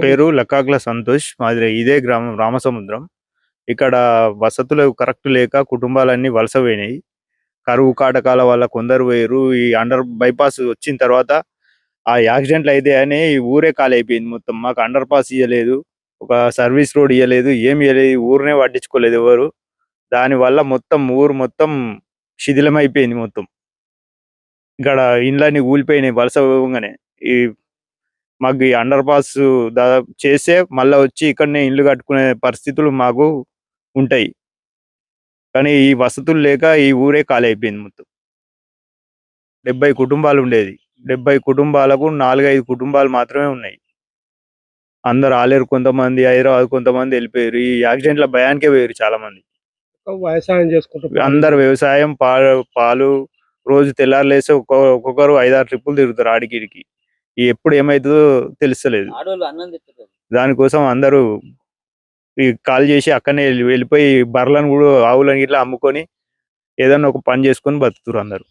పేరు లక్కాకుల సంతోష్. మాది ఇదే గ్రామం రామసముద్రం. ఇక్కడ వసతులు కరెక్ట్ లేక కుటుంబాలన్నీ వలస పోయినాయి. కరువు కాటకాల వల్ల కొందరు పోయిర్రు. ఈ అండర్ బైపాస్ వచ్చిన తర్వాత ఆ యాక్సిడెంట్లు అయితాయని ఈ ఊరే ఖాళీ అయిపోయింది మొత్తం. మాకు అండర్ పాస్ ఇయ్యలేదు, ఒక సర్వీస్ రోడ్ ఇయ్యలేదు, ఏమి ఇయ్యలేదు. ఈ ఊరినే పట్టించుకోలేదు ఎవరు. దానివల్ల మొత్తం ఊరు మొత్తం శిథిలమైపోయింది మొత్తం. ఇక్కడ ఇండ్లన్నీ కూలిపోయినాయి వలస పోగానే. ఈ మాకు ఈ అండర్ పాస్ దాదాపు చేస్తే మళ్ళా వచ్చి ఇక్కడనే ఇల్లు కట్టుకునే పరిస్థితులు మాకు ఉంటాయి. కానీ ఈ వసతులు లేక ఈ ఊరే ఖాళీ అయిపోయింది మొత్తం. 70 కుటుంబాలు ఉండేది. 70 కుటుంబాలకు 4-5 కుటుంబాలు మాత్రమే ఉన్నాయి. అందరు ఆలేరు, కొంతమంది హైదరాబాద్, కొంతమంది వెళ్ళిపోయారు. ఈ యాక్సిడెంట్ల భయానికే పోయారు చాలా మంది. వ్యవసాయం చేసుకుంటారు. అందరు వ్యవసాయం, పాలు రోజు తెల్లారులేసి ఒక్కొక్కరు 5-6 ట్రిప్పులు తిరుగుతారు ఆడికిడికి. ఎప్పుడు ఏమైతుందో తెలుస్తలేదు. దానికోసం అందరూ ఈ కాల్ చేసి అక్కడనే వెళ్ళిపోయి బర్రెలను కూడా, ఆవులను ఇట్లా అమ్ముకొని ఏదన్నా ఒక పని చేసుకొని బతుకుతారు అందరు.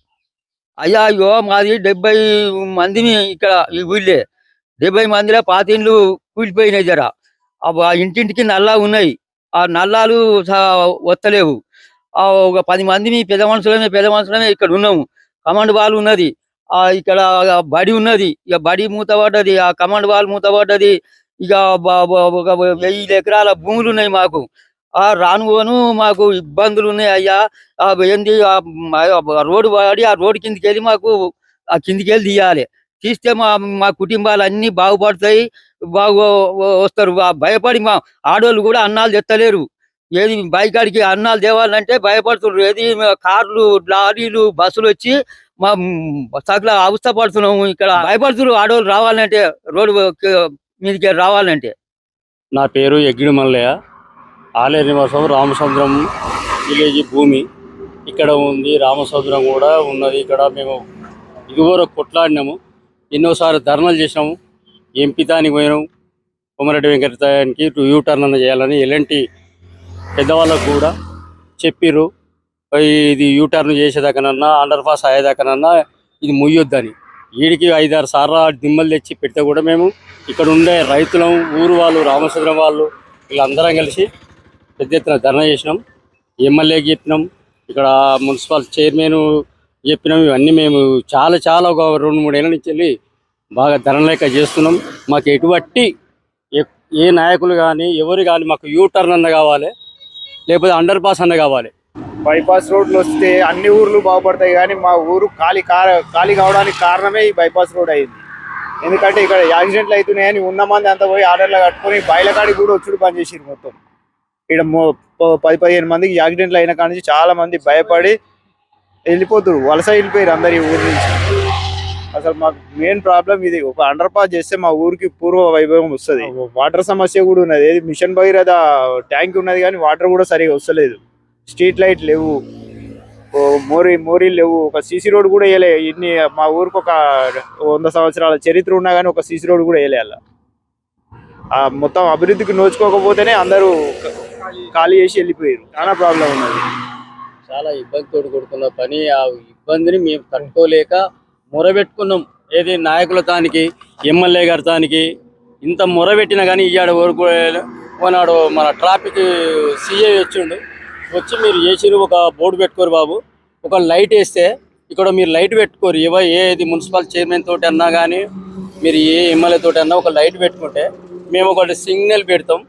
అయ్యా అయ్యో మాది 70 మందిని ఇక్కడ ఈ ఊళ్ళే. 70 మందిలో 5 ఇండ్లు కూలిపోయినాయి. జర ఆ ఇంటింటికి నల్లా ఉన్నాయి. ఆ నల్లాలు వస్తలేవు. ఒక 10 మంది పెద్ద మనుషులమే ఇక్కడ ఉన్నాము. కమాండ్ బాల్ ఉన్నది, ఇక్కడ బడి ఉన్నది. ఇక బడి మూతపడ్డది, ఆ కమాండ్ బాల్ మూతపడ్డది. ఇక ఒక 1000 ఎకరాల భూములు ఉన్నాయి మాకు. రాను మాకు ఇబ్బందులు ఉన్నాయి అయ్యా. ఏంది రోడ్డు వాడి ఆ రోడ్డు కిందికి వెళ్ళి మాకు ఆ కిందికి వెళ్ళి తీయాలి. తీస్తే మా కుటుంబాలు అన్ని బాగుపడతాయి, వస్తారు. భయపడి మా ఆడోళ్ళు కూడా అన్నాలు తెత్తలేరు. ఏది బైకాడికి అన్నాలు తేవాలంటే భయపడుతున్నారు. ఏది కార్లు, లారీలు, బస్సులు వచ్చి మా సకల అవస్థ పడుతున్నాము. ఇక్కడ భయపడుతున్నారు ఆడోళ్ళు రావాలంటే, రోడ్డు మీదకి రావాలంటే. నా పేరు ఎగ్గిడి మల్లయ్య. ఆలేరు నివాసం రామసముద్రం విలేజ్ భూమి ఇక్కడ ఉంది. రామసముద్రం కూడా ఉన్నది. ఇక్కడ మేము ఇదివరకు కొట్లాడినాము, ఎన్నోసార్లు ధర్నాలు చేసినాము. ఎంపీ తానికి పోయినాము, కొమరెడ్డి వెంకటరాయానికి యూటర్న్ అన్న చేయాలని ఎలాంటి పెద్దవాళ్ళకు కూడా చెప్పిర్రు. ఇది యూటర్న్ చేసేదాకనన్నా, అండర్ పాస్ అయ్యేదాకనన్నా ఇది ముయ్యొద్దని. వీడికి 5-6 సార్లు దిమ్మలు తెచ్చి పెడితే కూడా మేము ఇక్కడ ఉండే రైతులం, ఊరు వాళ్ళు, రామసముద్రం వాళ్ళు వీళ్ళందరం కలిసి పెద్ద ఎత్తున ధర్నా చేసినాం. ఎమ్మెల్యేకి చెప్పినాం, ఇక్కడ మున్సిపల్ చైర్మన్ చెప్పినాం. ఇవన్నీ మేము చాలా ఒక 2-3 ఏళ్ళ నుంచి వెళ్ళి బాగా ధర్నాలేక చేస్తున్నాం. మాకు ఎటువంటి ఏ నాయకులు కానీ ఎవరు కానీ మాకు యూటర్న్ అన్న కావాలి, లేకపోతే అండర్ పాస్ అన్న కావాలి. బైపాస్ రోడ్లు వస్తే అన్ని ఊర్లు బాగుపడతాయి, కానీ మా ఊరు ఖాళీ కావడానికి కారణమే ఈ బైపాస్ రోడ్ అయింది. ఎందుకంటే ఇక్కడ యాక్సిడెంట్లు అవుతున్నాయని ఉన్న మంది అంతా పోయి ఆర్డర్లు కట్టుకొని బయలకాడికి కూడా వచ్చుడు పని చేసిరు మొత్తం. ఇక్కడ 10-15 మందికి యాక్సిడెంట్లు అయిన కాడి నుంచి చాలా మంది భయపడి వెళ్ళిపోతారు, వలస వెళ్ళిపోయారు అందరు ఈ ఊరి నుంచి. అసలు మాకు మెయిన్ ప్రాబ్లం ఇది. ఒక అండర్ పాస్ చేస్తే మా ఊరికి పూర్వ వైభవం వస్తుంది. వాటర్ సమస్య కూడా ఉన్నది. ఏది మిషన్ భగీరథ ట్యాంక్ ఉన్నది కానీ వాటర్ కూడా సరిగా వస్తలేదు. స్ట్రీట్ లైట్ లేవు, మోరీలు లేవు, ఒక సీసీ రోడ్ కూడా వేయలే. ఇన్ని మా ఊరికి ఒక 100 సంవత్సరాల చరిత్ర ఉన్నా కానీ ఒక సీసీ రోడ్ కూడా వేయలే. అలా మొత్తం అభివృద్ధికి నోచుకోకపోతేనే అందరూ ఖాళీ చేసి వెళ్ళిపోయారు. చాలా ప్రాబ్లం ఉన్నది. చాలా ఇబ్బందితో కూడుకున్న పని. ఆ ఇబ్బందిని మేము తట్టుకోలేక మొరబెట్టుకున్నాం. ఏది నాయకుల తానికి, ఎమ్మెల్యే గారి తానికి ఇంత మొరబెట్టినా కానీ ఇవాడు కొనాడు మన ట్రాఫిక్ సిఐ వచ్చి మీరు చేసిరు ఒక బోర్డు పెట్టుకోరు బాబు, ఒక లైట్ వేస్తే ఇక్కడ మీరు లైట్ పెట్టుకోరు. ఏది మున్సిపల్ చైర్మన్ తోటి అన్నా కానీ మీరు ఏ ఎమ్మెల్యే తోటి అన్నా ఒక లైట్ పెట్టుకుంటే మేము ఒకటి సిగ్నల్ పెడతాం,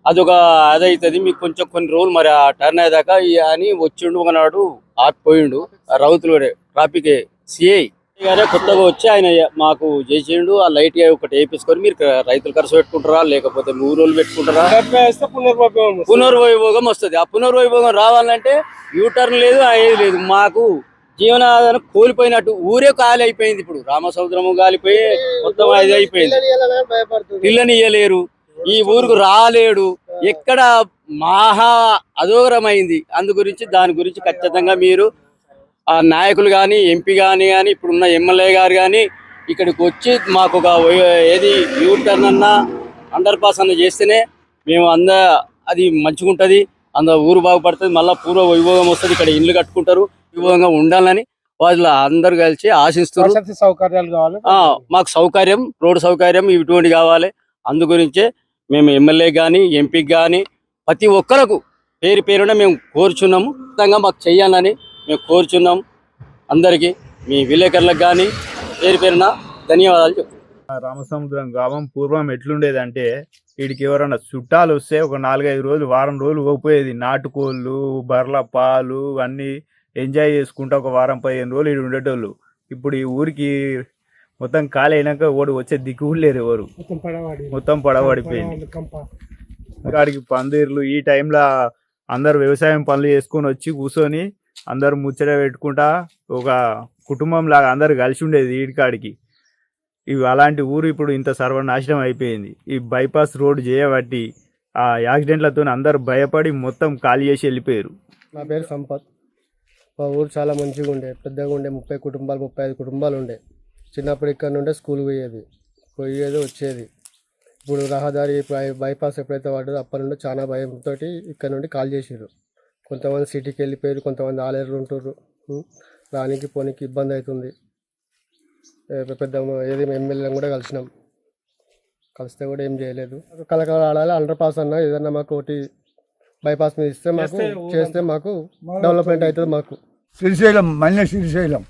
అదవుతుంది మీకు కొంచెం కొన్ని రోజులు మరి ఆ టర్న్ అయ్యేదాకా అని వచ్చిండు. ఒకనాడు ఆపిపోయిండు రౌతులు ట్రాఫిక్ సిఐ గారే కొత్తగా వచ్చి ఆయన మాకు చేసిండు. ఆ లైట్ ఒకటి వేయించుకొని మీరు రైతులు ఖర్చు పెట్టుకుంటారా లేకపోతే మీ ఊరోళ్ళు పెట్టుకుంటారా, పునర్వైభోగం వస్తుంది. ఆ పునర్వైభోగం రావాలంటే యూటర్న్ లేదు, ఏది లేదు. మాకు జీవనాధారం కోల్పోయినట్టు ఊరే ఖాళీ అయిపోయింది. ఇప్పుడు రామసముద్రము కాలిపోయి మొత్తం అది అయిపోయింది. పిల్లని ఇయ్యలేరు, ఈ ఊరుకు రాలేడు, ఎక్కడ మహా అధోగరమైంది. దాని గురించి ఖచ్చితంగా మీరు ఆ నాయకులు కానీ, ఎంపీ కానీ ఇప్పుడున్న ఎమ్మెల్యే గారు కానీ ఇక్కడికి వచ్చి మాకు ఒక ఏది యూటర్న్ అన్నా అండర్ పాస్ అన్న చేస్తేనే మేము అది మంచిగా ఉంటుంది, ఊరు బాగుపడుతుంది, మళ్ళీ పూర్వ వైభోగం వస్తుంది. ఇక్కడ ఇల్లు కట్టుకుంటారు, వైభవంగా ఉండాలని వాళ్ళు అందరు కలిసి ఆశిస్తున్నారు. సౌకర్యాలు కావాలి, మాకు సౌకర్యం, రోడ్డు సౌకర్యం ఇటువంటి కావాలి. అందుగురించే మేము ఎమ్మెల్యే కానీ ఎంపీకి కానీ ప్రతి ఒక్కరకు పేరు పేరున మేము కోరుచున్నాము. ఖచ్చితంగా మాకు చెయ్యాలని మేము కోరుచున్నాం. అందరికీ మీ విలేకరులకు కానీ పేరు పేరున ధన్యవాదాలు చెప్తున్నాం. రామసముద్రం గ్రామం పూర్వం ఎట్లుండేదంటే వీడికి ఎవరన్నా చుట్టాలు వస్తే ఒక 4-5 రోజులు వారం రోజులు పోయేది. నాటుకోళ్ళు, బర్ల పాలు అన్నీ ఎంజాయ్ చేసుకుంటా ఒక వారం 15 రోజులు ఇక్కడ ఉండేటోళ్ళు. ఇప్పుడు ఈ ఊరికి మొత్తం ఖాళీ అయినాక ఓడి వచ్చే దిక్కు లేరు ఎవరు, మొత్తం పడబడిపోయింది. అక్కడికి పందిర్లు ఈ టైంలో అందరు వ్యవసాయం పనులు చేసుకొని వచ్చి కూర్చొని అందరు ముచ్చట పెట్టుకుంటా ఒక కుటుంబం లాగా అందరు కలిసి ఉండేది ఈడికాడికి. ఇవి అలాంటి ఊరు ఇప్పుడు ఇంత సర్వనాశనం అయిపోయింది. ఈ బైపాస్ రోడ్ చేయబట్టి ఆ యాక్సిడెంట్లతో అందరు భయపడి మొత్తం ఖాళీ చేసి వెళ్ళిపోయారు. నా పేరు సంపత్. మా ఊరు చాలా మంచిగా ఉండే, పెద్దగా ఉండే. 30 కుటుంబాలు 35 కుటుంబాలు ఉండే. చిన్నప్పుడు ఇక్కడ నుండే స్కూల్ పోయేది వచ్చేది. ఇప్పుడు రహదారి బైపాస్ ఎప్పుడైతే పడ్డదో అప్పటి నుండి చాలా భయంతో ఇక్కడ నుండి కాల్ చేసారు. కొంతమంది సిటీకి వెళ్ళిపోయారు, కొంతమంది ఆలేరు ఉంటుర్రు. రానికి పోనీకి ఇబ్బంది అవుతుంది. పెద్ద ఏది ఎమ్మెల్యేలను కూడా కలిస్తే కూడా ఏం చేయలేదు. కలకల ఆడాలి, అండర్ పాస్ అన్న ఏదన్నా మాకు ఒకటి బైపాస్ మీద ఇస్తే మాకు చేస్తే మాకు డెవలప్మెంట్ అవుతుంది. మాకు శ్రీశైలం మల్లె శ్రీశైలం